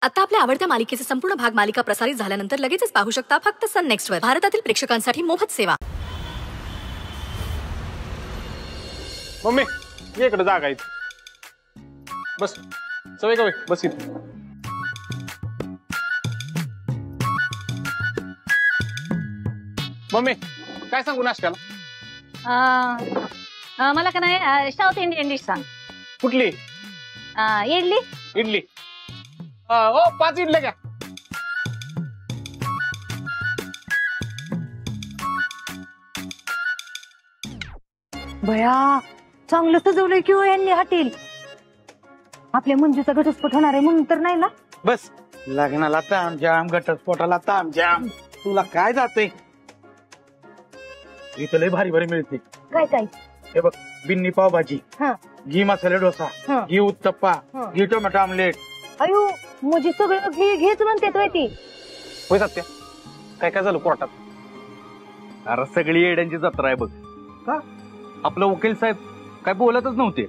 आता आपल्या आवडत्या मालिकेचे संपूर्ण भाग मालिका प्रसारित झाल्यानंतर लगेचच पाहू शकता फक्त सन नेक्स्ट वर. भारतातील प्रेक्षकांसाठी मोफत सेवा. मम्मी ये इकडे जागा आहे. बस सवय का बस इथे. मम्मी काय सांगू नाश्त्याला? मला का नाही साऊथ इंडियन डिश सांग. कुठली? इडली. इडली. हो 5 इडल्या घ्या. बया चांगलं सजवलंय की हो यांनी हॉटेल. आपल्या मंजूचा घटस्फोट होणार आहे म्हणून तर नाही ना. बस लग्नाला तामझाम, घटस्फोटाला तामझाम. तुला काय जाते? इथं लय भारी भारी मिळते. काय काय? हे बघ, बिन्नी पावभाजी, घी मसाले डोसा, घी उत्तप्पा, घी टोमॅटो आमलेट. अयो म्हणजे सगळं घेच म्हणते तो ती. होय सत्या, काय काय झालं कोर्टात? अरे सगळी येड्यांची जत्रा आहे बघ. का? आपलं वकील साहेब काय बोलतच नव्हते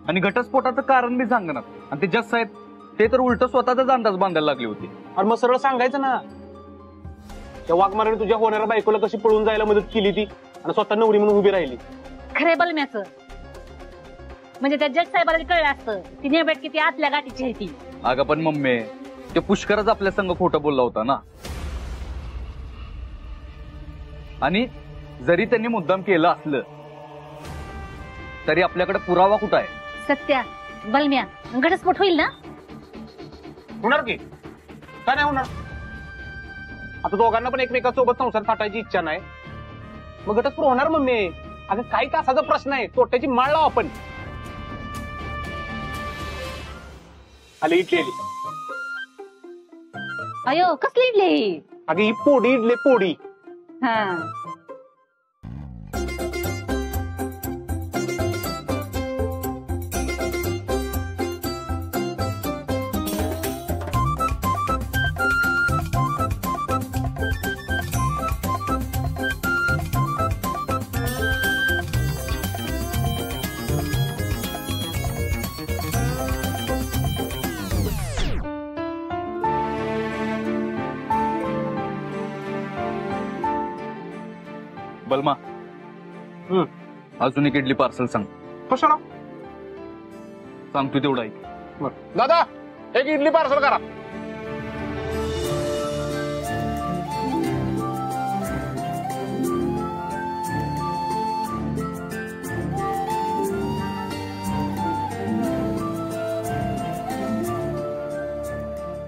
आणि घटस्फोटाचं कारण बी सांगणार. आणि ते जज साहेब ते तर उलट स्वतःचाच अंदाज बांधायला लागले होते. अरे मग सरळ सांगायचं ना, त्या वाघमाराने तुझ्या होणाऱ्या बायकोला कशी पळून जायला मदत केली ती आणि स्वतः नवरी म्हणून उभी राहिली. खरे बलम्याचं म्हणजे त्या जज साहेबाला कळलं असतं ती नेबेट किती आतल्या गाठीची आहे ती. अगं पण मम्मी, ते पुष्करच आपल्या संग खोटं बोलला होता ना. आणि जरी त्यांनी मुद्दाम केलं असलं तरी आपल्याकडे पुरावा कुठं आहे? सत्या बलम्या घटस्फोट होईल ना? होणार की काय नाही होणार. आता दोघांना पण एकमेकांसोबत संसार थाटायची इच्छा नाही, मग घटस्फोट होणार. मम्मी अगं काही तासाचा प्रश्न आहे, तोट्याची माळ लाव आपण. आली इडली आली. अयो कसली इडली? अगं ही पोडी इडली पोडी. बलमा, अजून एक इडली पार्सल सांग. कशाला सांगतो तेवढा ऐक. दादा एक इडली पार्सल करा.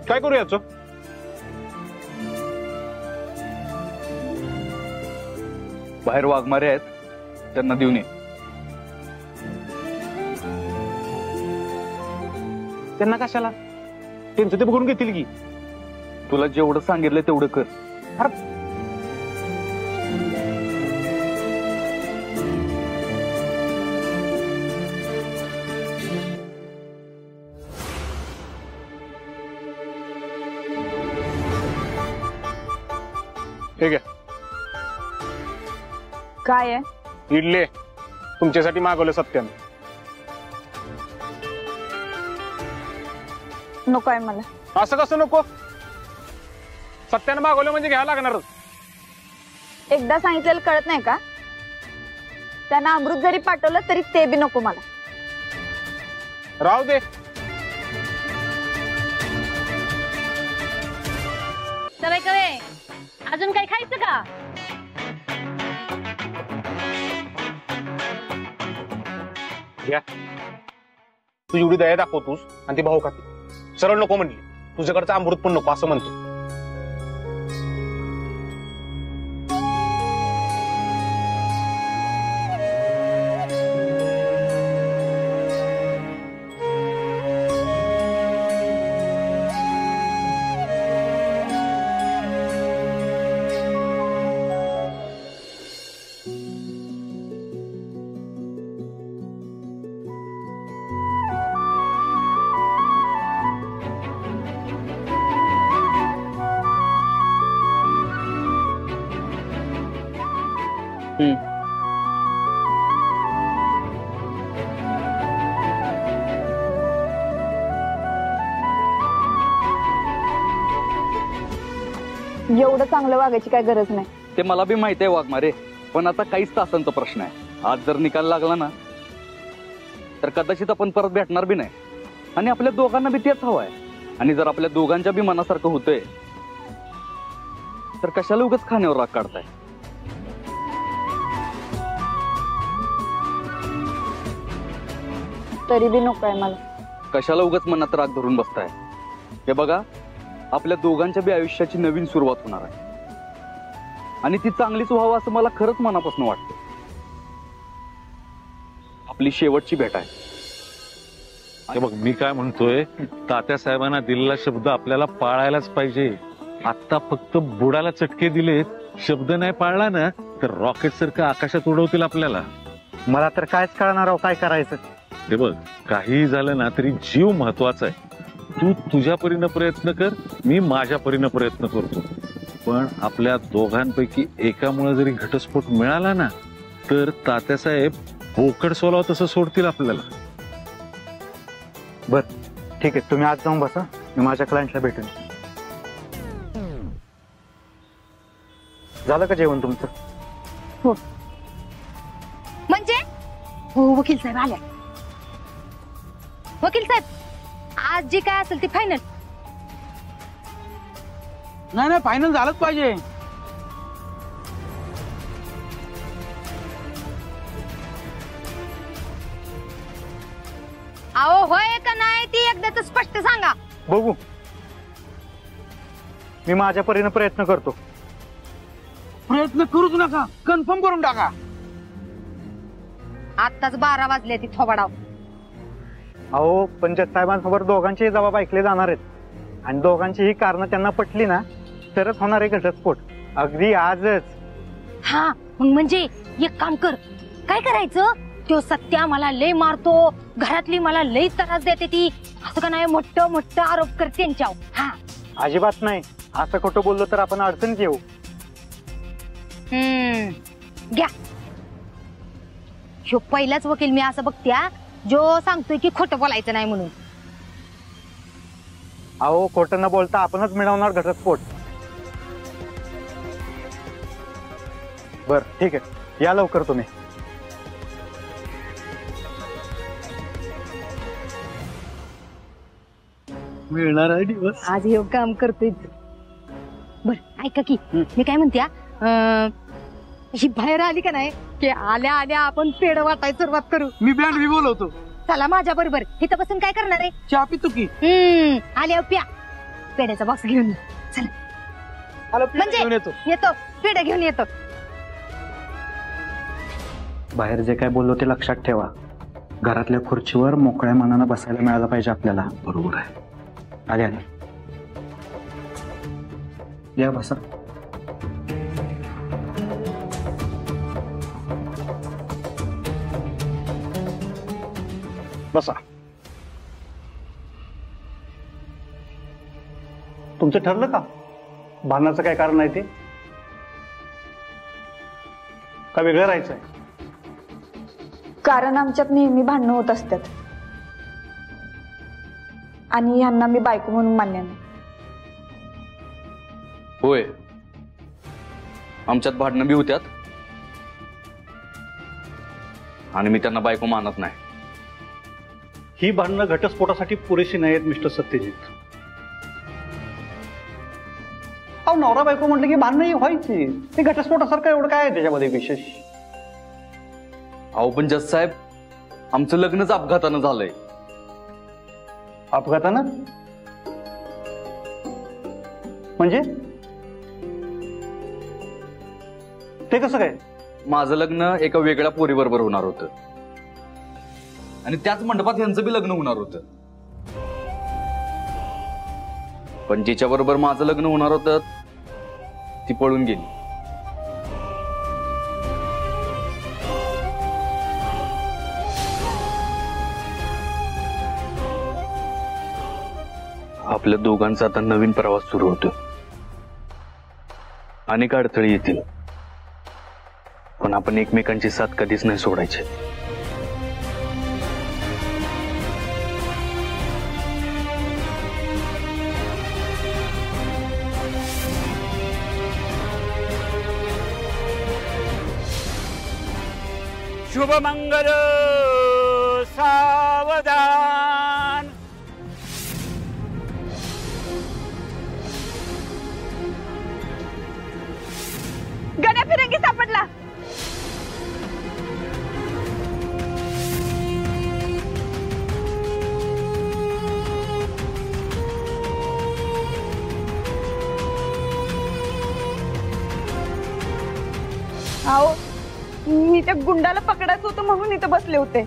काय करू याचं? बाहेर वाघमारे आहेत, त्यांना देऊन ये. त्यांना कशाला? त्यांचं ते बघून घेतील की. तुला जेवढं सांगितलं तेवढं कर. ठीक आहे. काय आहे? इडली तुमच्यासाठी मागवलं सत्यानं. नको आहे मला. असं कसं नको? सत्यानं मागवलं म्हणजे घ्यायला लागणारच. एकदा सांगितलेलं कळत नाही का? त्यांना अमृत जरी पाठवलं तरी ते बी नको मला. राहू दे. सवय कवे अजून काही खायचं का? घ्या. तू एवढी दया दाखवतोस आणि ती भाऊ खाते. सरळ नको म्हणली. तुझ्याकडचं अमृत पण नको असं म्हणतो. एवढं चांगलं वागायची काय गरज नाही. ते मला बी माहिती आहे वाघमारे, पण आता काहीच तासांचा प्रश्न आहे. आज जर निकाल लागला ना तर कदाचित आपण परत भेटणार बी नाही. आणि आपल्या दोघांना बी तेच हवं आहे. आणि जर आपल्या दोघांच्या बी मनासारखं होतंय तर कशाला उगाच खाण्यावर राग काढताय. तरी बी नको आहे मला. कशाला उगाच मनात राग धरून बसताय. हे बघा, आपल्या दोघांच्या बी आयुष्याची नवीन सुरुवात होणार आहे आणि ती चांगलीच व्हावं असं मला खरंच मनापासून वाटतं. आपली शेवटची भेट आहे. हे बघ, मी काय म्हणतोय, तात्या साहेबांना दिलेला शब्द आपल्याला पाळायलाच पाहिजे. आता फक्त बुडाला चटके दिलेत, शब्द नाही पाळला ना तर रॉकेट सारखं आकाशात उडवतील आपल्याला. मला तर कायच कळणार आहो काय करायचं. हे बघ, काही झालं ना तरी जीव महत्वाचा आहे. तू तुझ्या परीनं प्रयत्न कर, मी माझ्या परीनं प्रयत्न करतो. पण आपल्या दोघांपैकी एकामुळे जरी घटस्फोट मिळाला ना तर तात्यासाहेब बोकड सोलाव तसं सोडतील आपल्याला. बर ठीक आहे, तुम्ही आज जाऊन बसा, मी माझ्या क्लायंटला भेटेन. झालं का जेवण तुमचं? हो. म्हणजे हो वकील साहेब आल्या. वकील साहेब, आज जे काय असेल ते फायनल. नाही फायनल झालंच पाहिजे. अहो होय का नाही ती एकदाच स्पष्ट सांगा. बघू, मी माझ्या परीने प्रयत्न करतो. प्रयत्न करूच नका, कन्फर्म करून टाका. आत्ताच 12 वाजले ती थोबाडाव. अहो पण जज साहेबांसमोर दोघांचेही जबाब ऐकले जाणार आहेत आणि दोघांची ही कारणं त्यांना पटली ना तरच होणार आहे घटस्फोट. अगदी आजच. हा मग म्हणजे एक काम कर, काय करायचं, तो सत्या मला लय मारतो, घरातली मला लय त्रास देते ती, असं का नाही मोठं मोठं आरोप करते त्यांच्यावर. हा अजिबात नाही, असं खोटं बोललो तर आपण अडचणीत येऊ. घ्या, ह्यो पहिलाच वकील मी असं बघत्या जो सांगतोय की खोटं बोलायचं नाही म्हणून. अहो खोटं न बोलता आपणच मिळवणार घटस्फोट. बर ठीक आहे, या लवकर तुम्ही. मिळणार आहे दिवस. आज हे काम करतोय. बर ऐका की, मी काय म्हणत्या, ही बाहेर आली का नाही की आल्या आल्या आपण पेढ वाटायला सुरुवात करू. मी बँड बी बोलवतो. चला माझ्या बरोबर. इथं बसून काय करणार आहे? चहा पितो की. आल्यावर प्या, पेढ्याचा बॉक्स घेऊन ये. चला म्हणजे येतो, पेढ घेऊन येतो. बाहेर जे काय बोललो ते लक्षात ठेवा. घरातल्या खुर्चीवर मोकळ्या मनानं बसायला मिळालं पाहिजे आपल्याला. बरोबर आहे. आले आले, या बसा. बसा. तुमचं ठरलं का भांडणाचं काय कारण आहे ते? का वेगळं राहायचंय? कारण आमच्यात नेहमी भांडणं होत असतात आणि ह्यांना मी बायको म्हणून मान्य नाही. होय, आमच्यात भांडणं बी होत्यात आणि मी त्यांना बायको मानत नाही. ही भांडणं घटस्फोटासाठी पुरेशी नाहीत मिस्टर सत्यजित. अहो नवरा बायको म्हटलं की भांडणं व्हायची. ते घटस्फोटासारखं एवढं काय आहे त्याच्यामध्ये विशेष? अहो पण जज साहेब, आमचं लग्नच अपघातानं झालंय. अपघातानं म्हणजे? ते कसं काय? माझं लग्न एका वेगळ्या पोरीबरोबर होणार होतं आणि त्याच मंडपात यांचं बी लग्न होणार होतं. पण जिच्या बरोबर माझं लग्न होणार होतं ती पळून गेली. आपल्या दोघांचा आता नवीन प्रवास सुरू होतो. अनेक अडथळे येतील पण आपण एकमेकांची साथ कधीच नाही सोडायची. शुभमंगल सावधान. गण्या फिरंगी सापडला. आओ, मी त्या गुंडाला पकडायचं होतं म्हणून इथं बसले होते.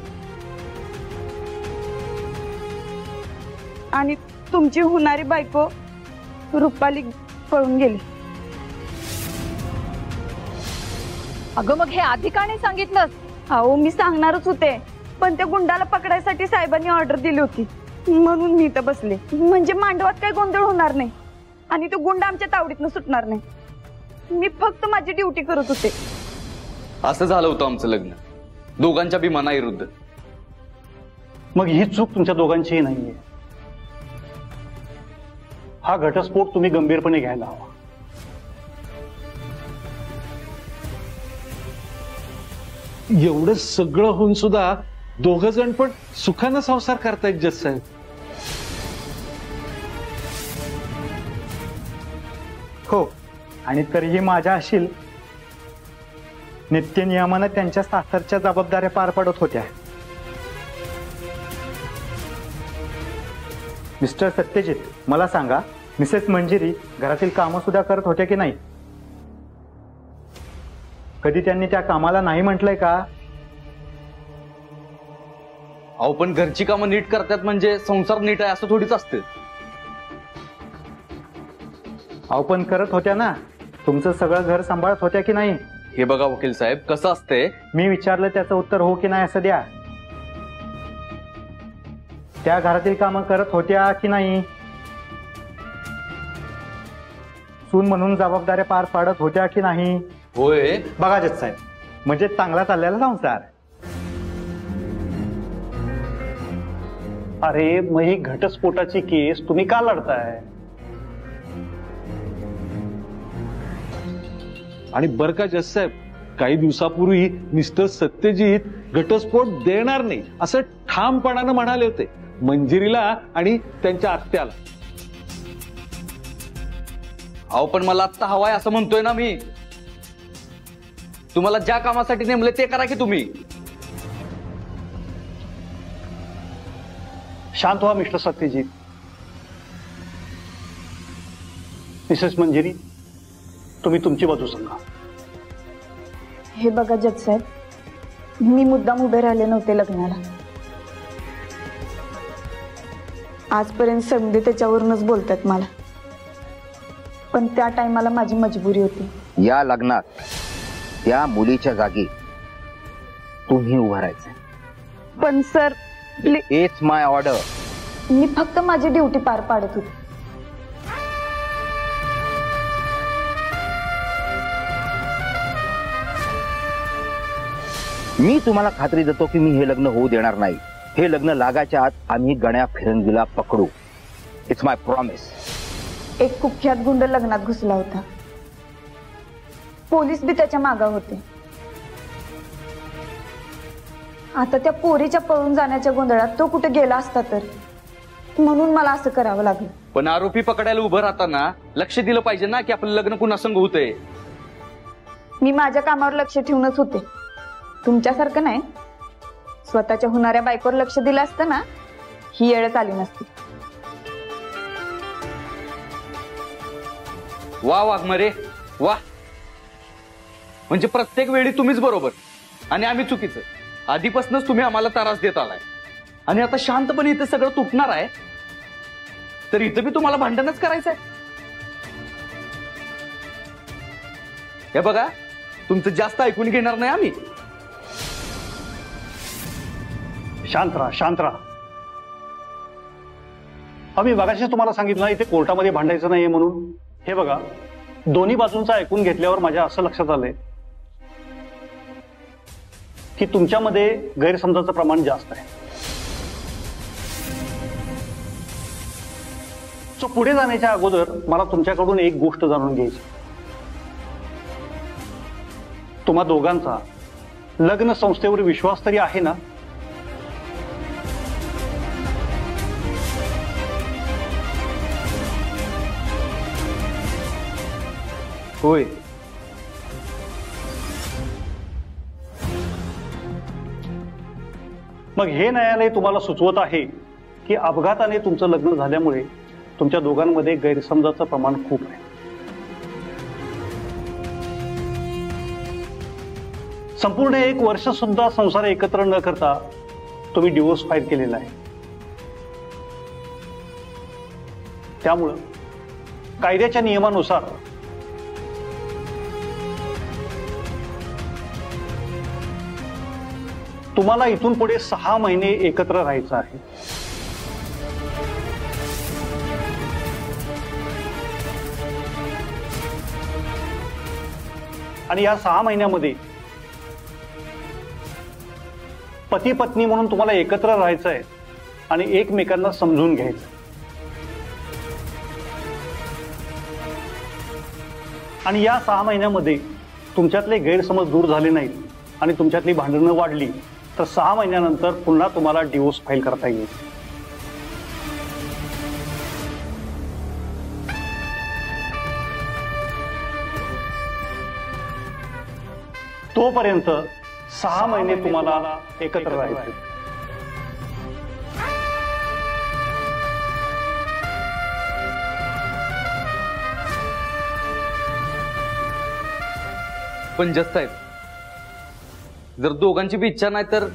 आणि तुमची होणारी बायको रुपाली पळून गेली. अगं मग हे आधी का नाही सांगितलंस? अहो, मी सांगणारच होते, पण त्या गुंडाला पकडायसाठी साहेबांनी ऑर्डर दिली होती म्हणून मी इथं बसले. म्हणजे मांडवात काही गोंधळ होणार नाही आणि तो गुंड आमच्या तावडीतनं सुटणार नाही. मी फक्त माझी ड्युटी करत होते. असं झालं होतं आमचं लग्न, दोघांच्या बी मनाविरुद्ध. मग ही चूक तुमच्या दोघांचीही नाहीये. हा घटस्फोट तुम्ही गंभीरपणे घ्यायला हवा. एवढं सगळं होऊन सुद्धा दोघ जण पण सुखानं संसार करतायत जज साहेब. हो, आणि तरीही माझ्या अशील नित्यनियमानं त्यांच्या सासरच्या जबाबदाऱ्या पार पडत होत्या. मिस्टर सत्यजित, मला सांगा, मिसेस मंजिरी घरातील कामं सुद्धा करत होत्या की नाही? कधी त्यांनी त्या कामाला नाही म्हटलंय का? अहो, पण घरची कामं नीट करतात म्हणजे संसार नीट आहे असं थोडीच असतं. अहो, पण करत होत्या ना. तुमचं सगळं घर सांभाळत होत्या की नाही? हे बघा वकील साहेब, कसं असतंय, मी विचारलं त्याचं उत्तर हो की नाही असं द्या. त्या घरातील कामं करत होत्या की नाही? सून म्हणून जबाबदाऱ्या पार पाडत होत्या की नाही? होय. बघा जज साहेब, म्हणजे चांगला चाललेला संसार. अरे, मग ही घटस्फोटाची केस तुम्ही का लढताय? आणि बर का जज साहेब, काही दिवसापूर्वी मिस्टर सत्यजित घटस्फोट देणार नाही असं ठामपणानं म्हणाले होते मंजिरीला आणि त्यांच्या आत्याला. अहो, पण मला आत्ता हवाय असं म्हणतोय ना मी. तुम्हाला ज्या कामासाठी नेमले ते करा की तुम्ही. शांत व्हा मिस्टर सत्यजित. मिसेस मंजिरी, तुम्ही तुमची बाजू सांगा. हे बघा जज साहेब, मी मुद्दाम उभे राहिले नव्हते लग्नाला. आजपर्यंत समजे त्याच्यावरूनच बोलतात मला, पण त्या टायमाला माझी मजबुरी होती. या लग्नात त्या मुलीच्या जागी तुम्ही उभं राहायचं. पण सर, इट्स माय ऑर्डर. मी फक्त माझी ड्युटी पार पाडत होते. मी तुम्हाला खात्री देतो की मी हे लग्न होऊ देणार नाही. हे लग्न लागायच्या आत आम्ही गण्या फिरंगीला पकडू. It's my promise. एक कुख्यात गुंड लग्नात घुसला होता. पोलीस बी त्याच्या मागा होते. आता त्या पोरीच्या पळून जाण्याच्या गोंधळात तो कुठे गेला असता तर, म्हणून मला असं करावं लागलं. पण आरोपी पकडायला उभं राहताना लक्ष दिलं पाहिजे ना की आपलं लग्न कुणा संग होतंय. मी माझ्या कामावर लक्ष ठेवूनच होते, तुमच्यासारखं नाही. स्वतःच्या होणाऱ्या बायकोवर लक्ष दिलं असतं ना, ही वेळच आली नसती. वा वाघमारे वा. म्हणजे प्रत्येक वेळी तुम्हीच बरोबर आणि आम्ही चुकीचं. आधीपासूनच तुम्ही आम्हाला त्रास देत आलाय आणि आता शांतपणे इथे सगळं तुटणार आहे तर इथं बी तुम्हाला भांडणच करायचंय. हे बघा, तुमचं जास्त ऐकून घेणार नाही आम्ही. शांत राहा, शांत राहा. आम्ही मगाशीच तुम्हाला सांगितलं इथे कोर्टामध्ये भांडायचं नाहीये म्हणून. हे बघा, दोन्ही बाजूंचं ऐकून घेतल्यावर माझ्या असं लक्षात आलंय की तुमच्यामध्ये गैरसमजाचं प्रमाण जास्त आहे. सो पुढे जाण्याच्या अगोदर मला तुमच्याकडून एक गोष्ट जाणून घ्यायची. तुम्हा दोघांचा लग्न संस्थेवर विश्वास तरी आहे ना? होय. मग हे न्यायालय तुम्हाला सुचवत आहे की अपघाताने तुमचं लग्न झाल्यामुळे तुमच्या दोघांमध्ये गैरसमजाचं प्रमाण खूप आहे. संपूर्ण 1 वर्ष सुद्धा संसार एकत्र न करता तुम्ही डिवोर्स फाईल केलेला आहे. त्यामुळं कायद्याच्या नियमानुसार तुम्हाला इथून पुढे 6 महिने एकत्र राहायचं आहे. आणि या 6 महिन्यामध्ये पती पत्नी म्हणून तुम्हाला एकत्र राहायचं आहे आणि एकमेकांना समजून घ्यायचं. आणि या 6 महिन्यामध्ये तुमच्यातले गैरसमज दूर झाले नाहीत आणि तुमच्यातली भांडणं वाढली तर 6 महिन्यानंतर पुन्हा तुम्हाला डिवोर्स फाईल करता येईल. तोपर्यंत 6 महिने तुम्हाला एकत्र राहायचे. पण जज साहेब, जर दोघांची बी इच्छा नाही तर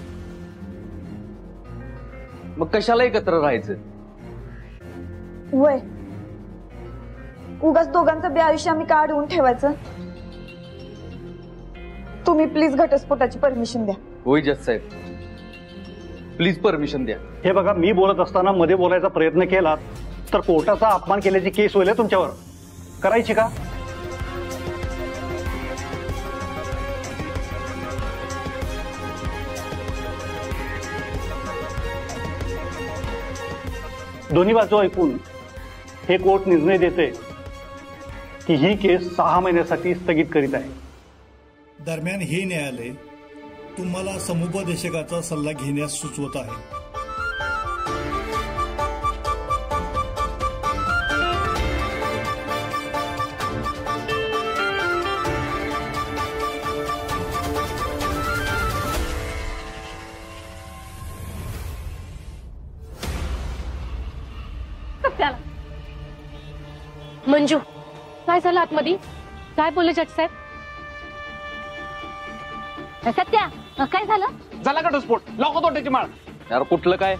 मग कशाला एकत्र राहायचं? वय उगाच दोघांचं बे आयुष्य आम्ही का अडवून ठेवायचं? तुम्ही प्लीज घटस्फोटाची परमिशन द्या. होय जज साहेब, प्लीज परमिशन द्या. हे बघा, मी बोलत असताना मध्ये बोलायचा प्रयत्न केला तर कोर्टाचा अपमान केल्याची केस होईल तुमच्यावर. करायची का? दोन्ही बाजू ऐकून हे कोर्ट निर्णय देते की ही केस 6 महिन्यासाठी स्थगित करीत आहे. दरम्यान हे न्यायालय तुम्हाला समुपदेशकाचा सल्ला घेण्यास सुचवत आहे. मंजू, काय झालं आतमध्ये? काय बोलले जज साहेब? सत्या, काय झालं? झाला घटस्फोट. लावतो तोट्याची माळ. यार कुठलं काय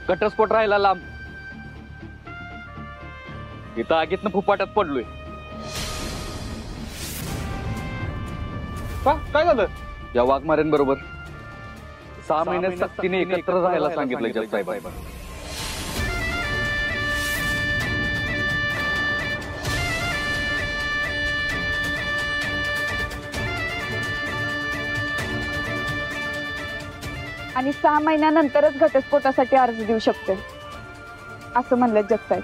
घटस्फोट राहिला लांब. इथं आगीतनं फुपाट्यात पडलोय. काय झालं? या वाघमाऱ्यांबरोबर 6 महिन्यात सक्तीने एकत्र राहायला सांगितलं जज साहेब. आणि 6 महिन्यानंतरच घटस्फोटासाठी अर्ज देऊ शकते असं म्हणलं जज साहेब.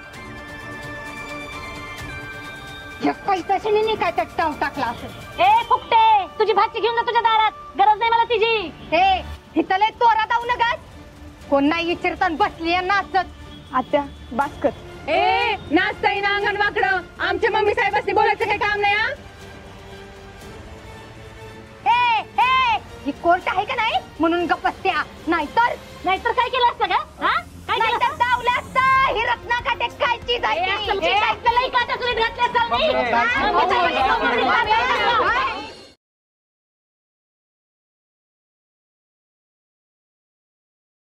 पैशाने काय टाव टाकला असेल. ए फुकटे, तुझी भाची घेऊन जा तुझ्या दारात. गरज नाही मला तिची. ए हिथले तोरा जाऊ नका. कोण नाही विचारताना बसली नाचत. आत्या बास कर. ए नाचताय ना अंगण वाकडं. आमच्या मम्मी साहेबांनी बोलायचं काही काम नाही. ही कोर्ट आहे का नाही म्हणून गप्प बसत्या. नाहीतर काय केलं असतं का? नाहीतर दावलं असतं. ही रत्नाकाटे काय चीज आहे?